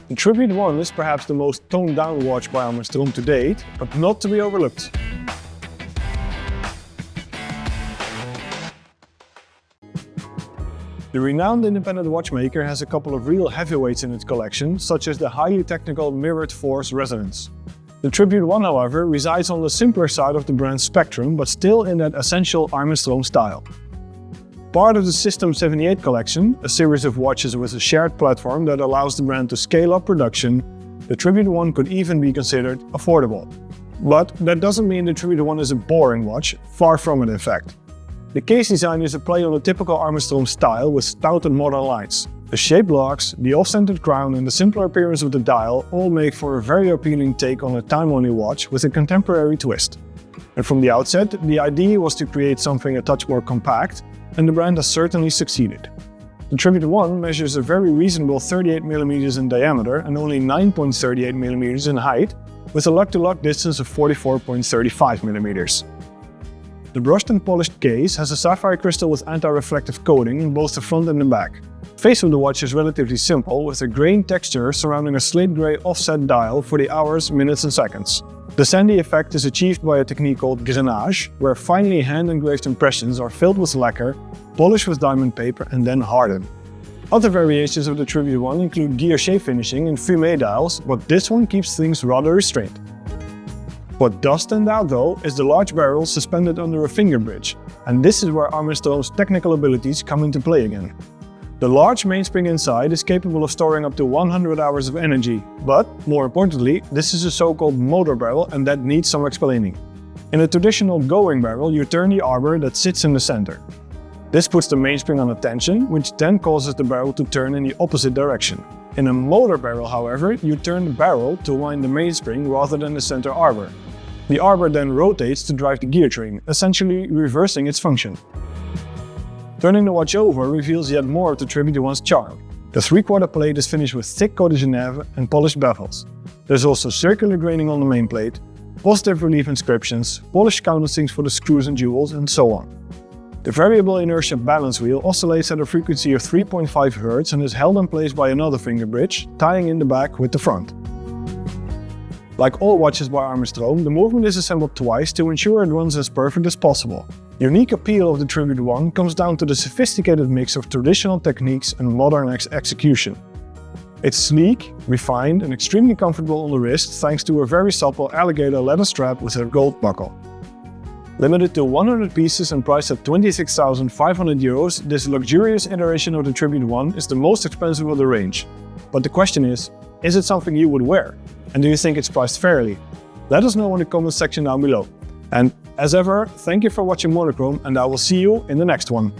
The Tribute 1 is perhaps the most toned-down watch by Armin Strom to date, but not to be overlooked. The renowned independent watchmaker has a couple of real heavyweights in its collection, such as the highly technical mirrored force resonance. The Tribute 1, however, resides on the simpler side of the brand's spectrum, but still in that essential Armin Strom style. Part of the System 78 collection, a series of watches with a shared platform that allows the brand to scale up production, the Tribute 1 could even be considered affordable. But that doesn't mean the Tribute 1 is a boring watch, far from it in fact. The case design is a play on the typical Armin Strom style with stout and modern lines. The shaped locks, the off-centered crown and the simpler appearance of the dial all make for a very appealing take on a time-only watch with a contemporary twist. And from the outset, the idea was to create something a touch more compact, and the brand has certainly succeeded. The Tribute 1 measures a very reasonable 38mm in diameter and only 9.38mm in height, with a lug-to-lug distance of 44.35mm. The brushed and polished case has a sapphire crystal with anti-reflective coating in both the front and the back. The face of the watch is relatively simple, with a grain texture surrounding a slate grey offset dial for the hours, minutes and seconds. The sandy effect is achieved by a technique called grenache, where finely hand-engraved impressions are filled with lacquer, polished with diamond paper and then hardened. Other variations of the Tribute 1 include guilloche finishing and fumé dials, but this one keeps things rather restrained. What does stand out though is the large barrel suspended under a finger bridge, and this is where Armin Strom's technical abilities come into play again. The large mainspring inside is capable of storing up to 100 hours of energy, but more importantly, this is a so-called motor barrel and that needs some explaining. In a traditional going barrel, you turn the arbor that sits in the center. This puts the mainspring on tension, which then causes the barrel to turn in the opposite direction. In a motor barrel, however, you turn the barrel to wind the mainspring rather than the center arbor. The arbor then rotates to drive the gear-train, essentially reversing its function. Turning the watch over reveals yet more of the Tribute 1's charm. The 3/4 plate is finished with thick Côte de Genève and polished bezels. There's also circular graining on the main plate, positive relief inscriptions, polished countersinks for the screws and jewels, and so on. The variable inertia balance wheel oscillates at a frequency of 3.5 Hz and is held in place by another finger bridge, tying in the back with the front. Like all watches by Armin Strom, the movement is assembled twice to ensure it runs as perfect as possible. The unique appeal of the Tribute 1 comes down to the sophisticated mix of traditional techniques and modern execution. It's sleek, refined and extremely comfortable on the wrist thanks to a very supple alligator leather strap with a gold buckle. Limited to 100 pieces and priced at €26,500, this luxurious iteration of the Tribute 1 is the most expensive of the range. But the question is it something you would wear? And do you think it's priced fairly? Let us know in the comment section down below. And as ever, thank you for watching Monochrome and I will see you in the next one.